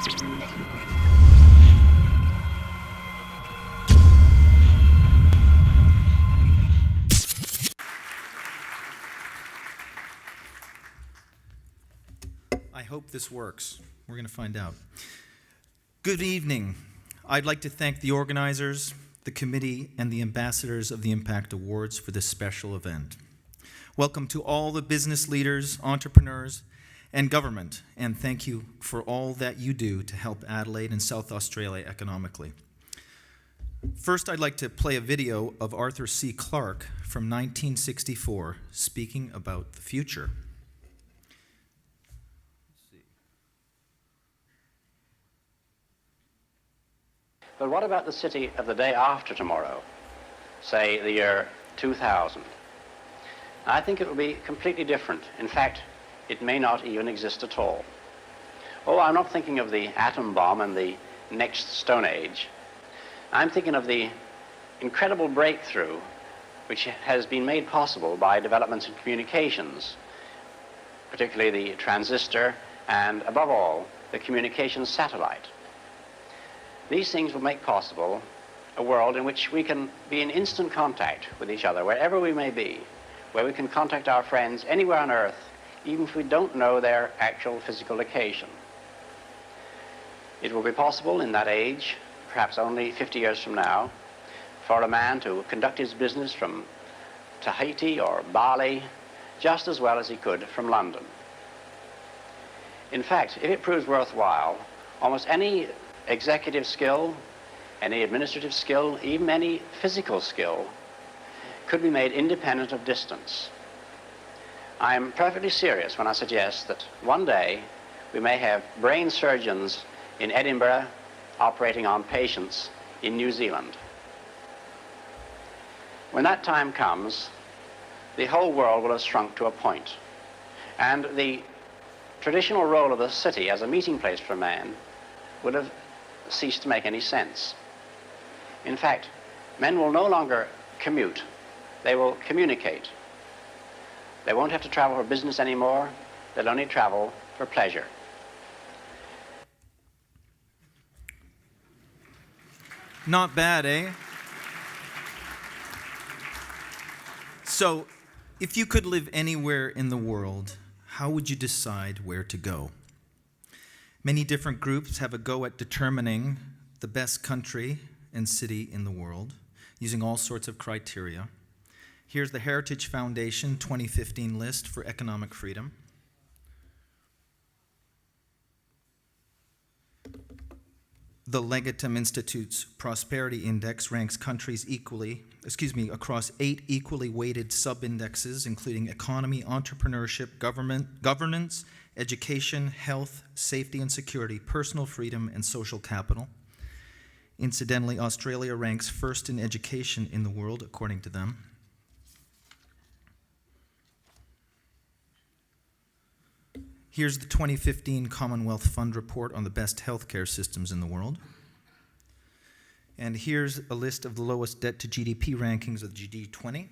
I hope this works. We're going to find out. Good evening. I'd like to thank the organizers, the committee, and the ambassadors of the Impact Awards for this special event. Welcome to all the business leaders, entrepreneurs, and government, and thank you for all that you do to help Adelaide and South Australia economically. First, I'd like to play a video of Arthur C. Clarke from 1964 speaking about the future. But what about the city of the day after tomorrow, say the year 2000? I think it will be completely different. In fact, it may not even exist at all. Oh, I'm not thinking of the atom bomb and the next Stone Age. I'm thinking of the incredible breakthrough which has been made possible by developments in communications, particularly the transistor and, above all, the communications satellite. These things will make possible a world in which we can be in instant contact with each other, wherever we may be, where we can contact our friends anywhere on Earth, even if we don't know their actual physical location. It will be possible in that age, perhaps only 50 years from now, for a man to conduct his business from Tahiti or Bali just as well as he could from London. In fact, if it proves worthwhile, almost any executive skill, any administrative skill, even any physical skill, could be made independent of distance. I am perfectly serious when I suggest that one day we may have brain surgeons in Edinburgh operating on patients in New Zealand. When that time comes, the whole world will have shrunk to a point, and the traditional role of the city as a meeting place for man would have ceased to make any sense. In fact, men will no longer commute, they will communicate. They won't have to travel for business anymore, they'll only travel for pleasure. Not bad, eh? So, if you could live anywhere in the world, how would you decide where to go? Many different groups have a go at determining the best country and city in the world, using all sorts of criteria. Here's the Heritage Foundation 2015 list for economic freedom. The Legatum Institute's Prosperity Index ranks countries across 8 equally weighted sub-indexes, including economy, entrepreneurship, governance, education, health, safety and security, personal freedom, and social capital. Incidentally, Australia ranks first in education in the world, according to them. Here's the 2015 Commonwealth Fund report on the best healthcare systems in the world. And here's a list of the lowest debt to GDP rankings of the G20.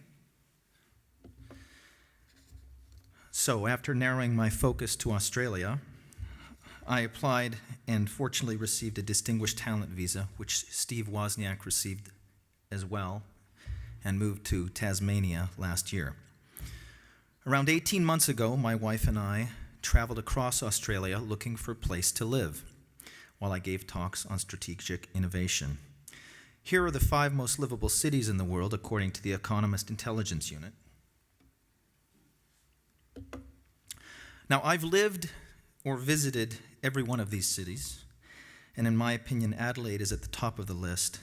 So after narrowing my focus to Australia, I applied and fortunately received a Distinguished Talent Visa, which Steve Wozniak received as well, and moved to Tasmania last year. Around 18 months ago, my wife and I traveled across Australia looking for a place to live while I gave talks on strategic innovation. Here are the 5 most livable cities in the world according to the Economist Intelligence Unit. Now, I've lived or visited every one of these cities, and in my opinion, Adelaide is at the top of the list,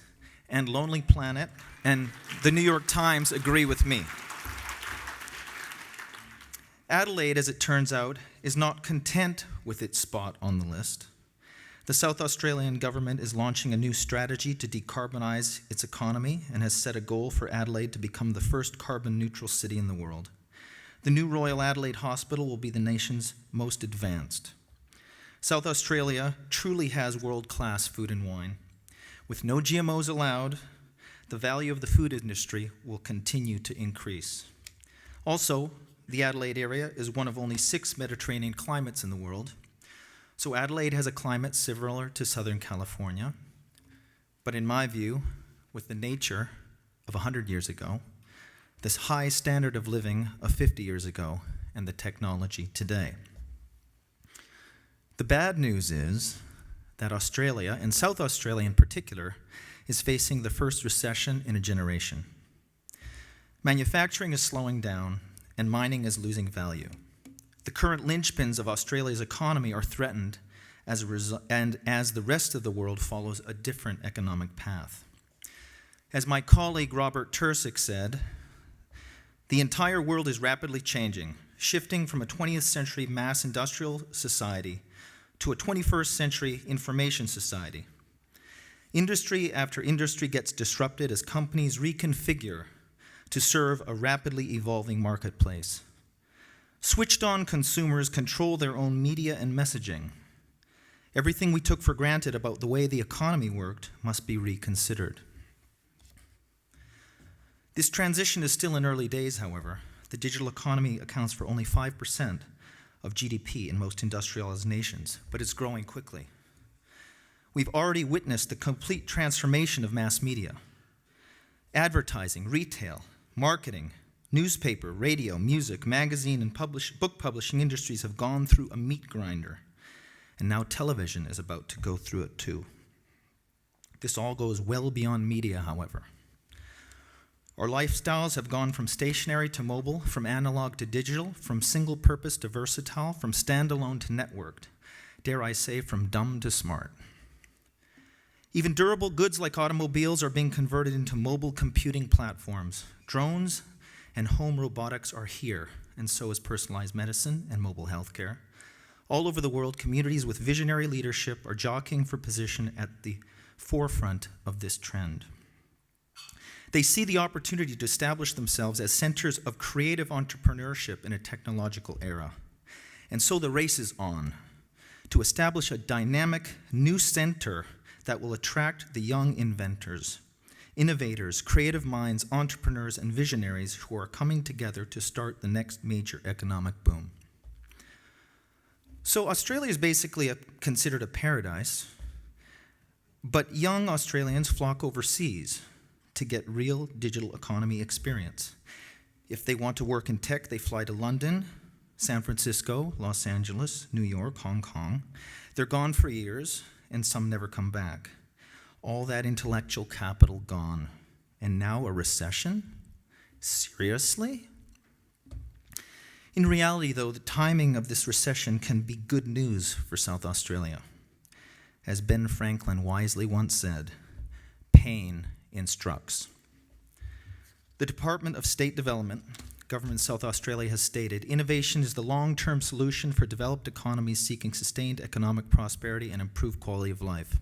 and Lonely Planet and the New York Times agree with me. Adelaide, as it turns out, is not content with its spot on the list. The South Australian government is launching a new strategy to decarbonize its economy and has set a goal for Adelaide to become the first carbon-neutral city in the world. The new Royal Adelaide Hospital will be the nation's most advanced. South Australia truly has world-class food and wine. With no GMOs allowed, the value of the food industry will continue to increase. Also, the Adelaide area is one of only 6 Mediterranean climates in the world, So Adelaide has a climate similar to Southern California, but in my view, with the nature of 100 years ago, this high standard of living of 50 years ago, and the technology today. The bad news is that Australia, and South Australia in particular, is facing the first recession in a generation. Manufacturing is slowing down, and mining is losing value. The current linchpins of Australia's economy are threatened as the rest of the world follows a different economic path. As my colleague Robert Tersick said, the entire world is rapidly changing, shifting from a 20th century mass industrial society to a 21st century information society. Industry after industry gets disrupted as companies reconfigure to serve a rapidly evolving marketplace. Switched-on consumers control their own media and messaging. Everything we took for granted about the way the economy worked must be reconsidered. This transition is still in early days, however. The digital economy accounts for only 5% of GDP in most industrialized nations, but it's growing quickly. We've already witnessed the complete transformation of mass media. Advertising, retail, marketing, newspaper, radio, music, magazine, and book publishing industries have gone through a meat grinder, and now television is about to go through it too. This all goes well beyond media, however. Our lifestyles have gone from stationary to mobile, from analog to digital, from single purpose to versatile, from standalone to networked, dare I say, from dumb to smart. Even durable goods like automobiles are being converted into mobile computing platforms. Drones and home robotics are here, and so is personalized medicine and mobile healthcare. All over the world, communities with visionary leadership are jockeying for position at the forefront of this trend. They see the opportunity to establish themselves as centers of creative entrepreneurship in a technological era. And so the race is on to establish a dynamic new center that will attract the young inventors, innovators, creative minds, entrepreneurs, and visionaries who are coming together to start the next major economic boom. So Australia is basically considered a paradise, but young Australians flock overseas to get real digital economy experience. If they want to work in tech, they fly to London, San Francisco, Los Angeles, New York, Hong Kong. They're gone for years, and some never come back. All that intellectual capital gone. And now a recession? Seriously? In reality, though, the timing of this recession can be good news for South Australia. As Ben Franklin wisely once said, pain instructs. The Department of State Development, Government South Australia, has stated, innovation is the long-term solution for developed economies seeking sustained economic prosperity and improved quality of life.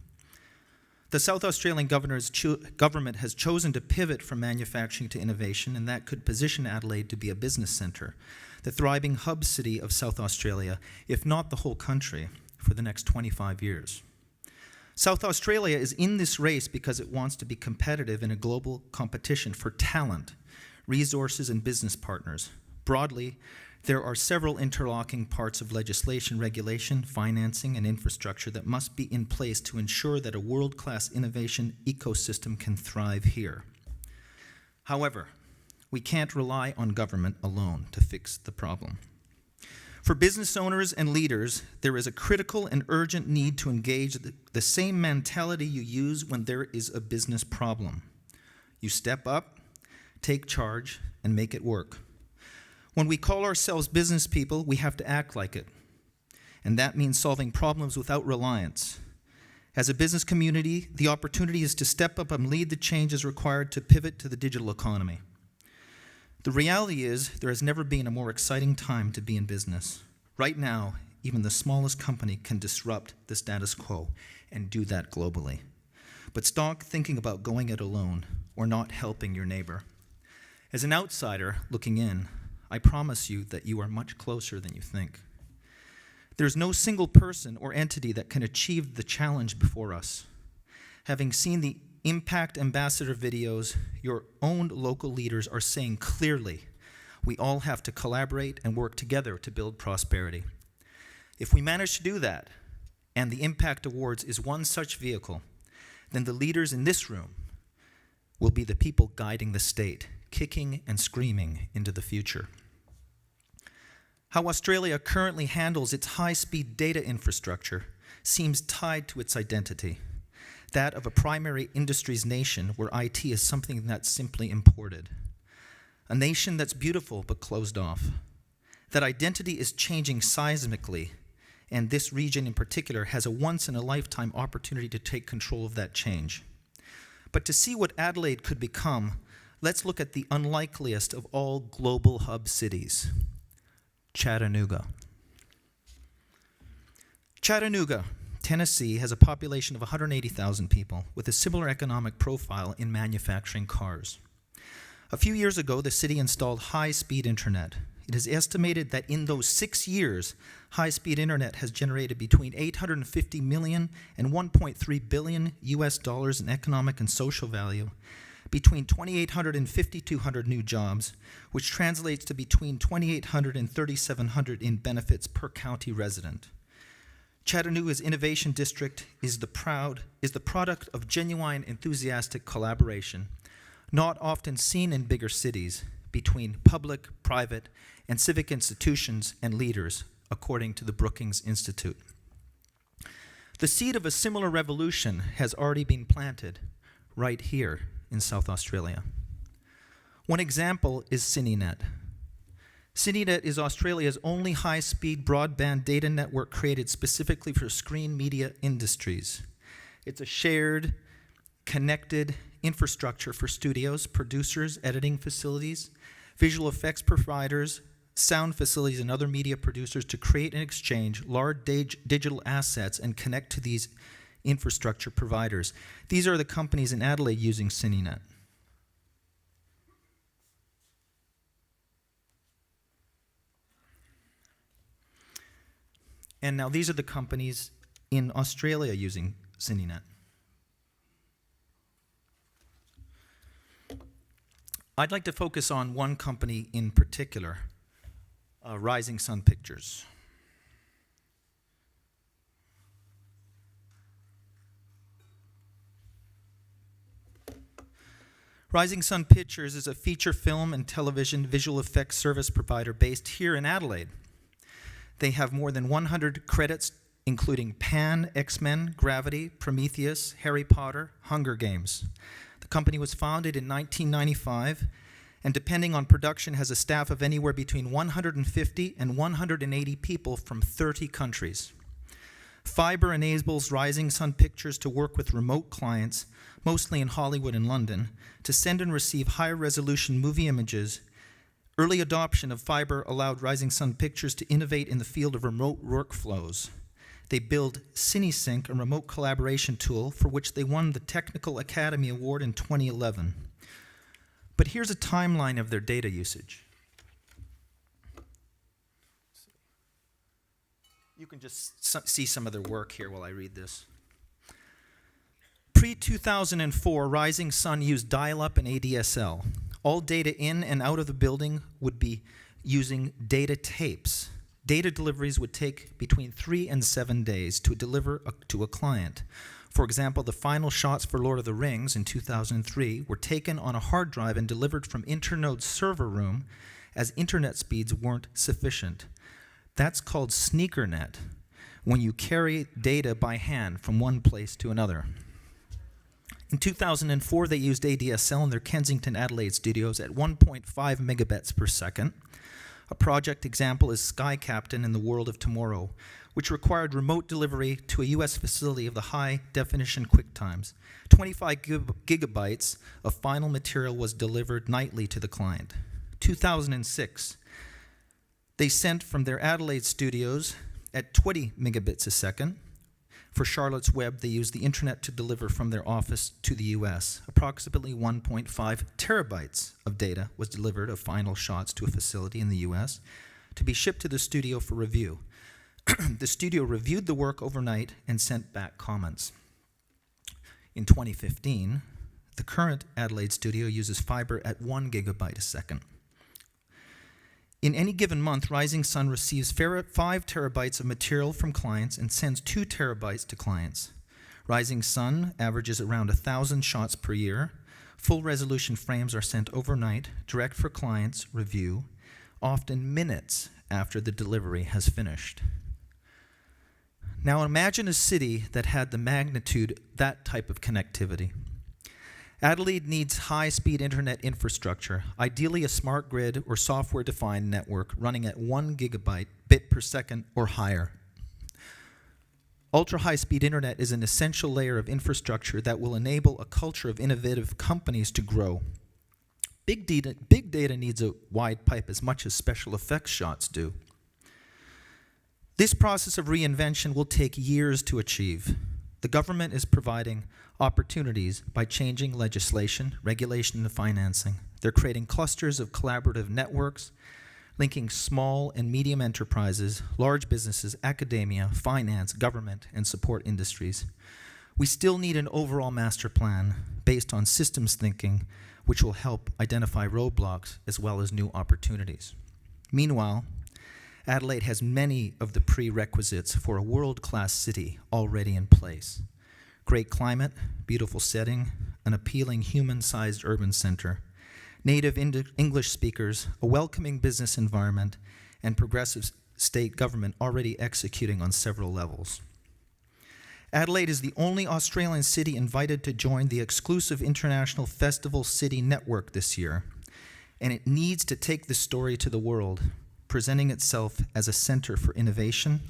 The South Australian government has chosen to pivot from manufacturing to innovation, and that could position Adelaide to be a business centre, the thriving hub city of South Australia, if not the whole country, for the next 25 years. South Australia is in this race because it wants to be competitive in a global competition for talent, resources, and business partners. Broadly, there are several interlocking parts of legislation, regulation, financing, and infrastructure that must be in place to ensure that a world-class innovation ecosystem can thrive here. However, we can't rely on government alone to fix the problem. For business owners and leaders, there is a critical and urgent need to engage the same mentality you use when there is a business problem. You step up, take charge, and make it work. When we call ourselves business people, we have to act like it. And that means solving problems without reliance. As a business community, the opportunity is to step up and lead the changes required to pivot to the digital economy. The reality is, there has never been a more exciting time to be in business. Right now, even the smallest company can disrupt the status quo and do that globally. But stop thinking about going it alone or not helping your neighbor. As an outsider looking in, I promise you that you are much closer than you think. There's no single person or entity that can achieve the challenge before us. Having seen the Impact Ambassador videos, your own local leaders are saying clearly, we all have to collaborate and work together to build prosperity. If we manage to do that, and the Impact Awards is one such vehicle, then the leaders in this room will be the people guiding the state, kicking and screaming into the future. How Australia currently handles its high-speed data infrastructure seems tied to its identity, that of a primary industries nation where IT is something that's simply imported. A nation that's beautiful but closed off. That identity is changing seismically, and this region in particular has a once-in-a-lifetime opportunity to take control of that change. But to see what Adelaide could become, let's look at the unlikeliest of all global hub cities, Chattanooga. Chattanooga, Tennessee, has a population of 180,000 people with a similar economic profile in manufacturing cars. A few years ago, the city installed high-speed internet. It is estimated that in those 6 years, high-speed internet has generated between $850 million and $1.3 billion US dollars in economic and social value, between 2,800 and 5,200 new jobs, which translates to between 2,800 and 3,700 in benefits per county resident. Chattanooga's Innovation District is the product of genuine enthusiastic collaboration, not often seen in bigger cities, between public, private, and civic institutions and leaders, according to the Brookings Institute. The seed of a similar revolution has already been planted right here in South Australia. One example is CineNet. CineNet is Australia's only high-speed broadband data network created specifically for screen media industries. It's a shared, connected infrastructure for studios, producers, editing facilities, visual effects providers, sound facilities, and other media producers to create and exchange large digital assets and connect to these infrastructure providers. These are the companies in Adelaide using CineNet. And now these are the companies in Australia using CineNet. I'd like to focus on one company in particular, Rising Sun Pictures. Rising Sun Pictures is a feature film and television visual effects service provider based here in Adelaide. They have more than 100 credits, including Pan, X-Men, Gravity, Prometheus, Harry Potter, Hunger Games. The company was founded in 1995, and depending on production, has a staff of anywhere between 150 and 180 people from 30 countries. Fiber enables Rising Sun Pictures to work with remote clients, mostly in Hollywood and London, to send and receive high-resolution movie images. Early adoption of fiber allowed Rising Sun Pictures to innovate in the field of remote workflows. They built CineSync, a remote collaboration tool for which they won the Technical Academy Award in 2011. But here's a timeline of their data usage. You can just see some of their work here while I read this. Pre-2004, Rising Sun used dial-up and ADSL. All data in and out of the building would be using data tapes. Data deliveries would take between 3 and 7 days to deliver to a client. For example, the final shots for Lord of the Rings in 2003 were taken on a hard drive and delivered from Internode's server room as internet speeds weren't sufficient. That's called sneakernet, when you carry data by hand from one place to another. In 2004, they used ADSL in their Kensington Adelaide studios at 1.5 megabits per second. A project example is Sky Captain in the World of Tomorrow, which required remote delivery to a US facility of the high-definition QuickTimes. 25 gigabytes of final material was delivered nightly to the client. 2006, they sent from their Adelaide studios at 20 megabits a second. For Charlotte's Web, they used the internet to deliver from their office to the US. Approximately 1.5 terabytes of data was delivered of final shots to a facility in the US to be shipped to the studio for review. The studio reviewed the work overnight and sent back comments. In 2015, the current Adelaide studio uses fiber at 1 gigabyte a second. In any given month, Rising Sun receives 5 terabytes of material from clients and sends 2 terabytes to clients. Rising Sun averages around 1,000 shots per year. Full resolution frames are sent overnight, direct for clients' review, often minutes after the delivery has finished. Now imagine a city that had the magnitude, that type of connectivity. Adelaide needs high-speed internet infrastructure, ideally a smart grid or software-defined network running at 1 gigabit bit per second or higher. Ultra-high-speed internet is an essential layer of infrastructure that will enable a culture of innovative companies to grow. Big data needs a wide pipe as much as special effects shots do. This process of reinvention will take years to achieve. The government is providing opportunities by changing legislation, regulation, and financing. They're creating clusters of collaborative networks, linking small and medium enterprises, large businesses, academia, finance, government, and support industries. We still need an overall master plan based on systems thinking, which will help identify roadblocks as well as new opportunities. Meanwhile, Adelaide has many of the prerequisites for a world-class city already in place. Great climate, beautiful setting, an appealing human-sized urban center, native English speakers, a welcoming business environment, and progressive state government already executing on several levels. Adelaide is the only Australian city invited to join the exclusive International Festival City Network this year, and it needs to take this story to the world, presenting itself as a center for innovation,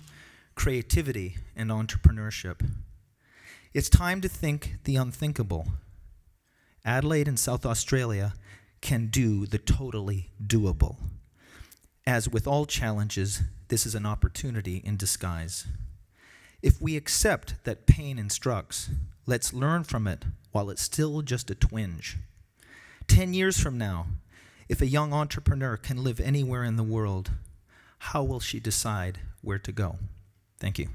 creativity, and entrepreneurship. It's time to think the unthinkable. Adelaide and South Australia can do the totally doable. As with all challenges, this is an opportunity in disguise. If we accept that pain instructs, let's learn from it while it's still just a twinge. 10 years from now, if a young entrepreneur can live anywhere in the world, how will she decide where to go? Thank you.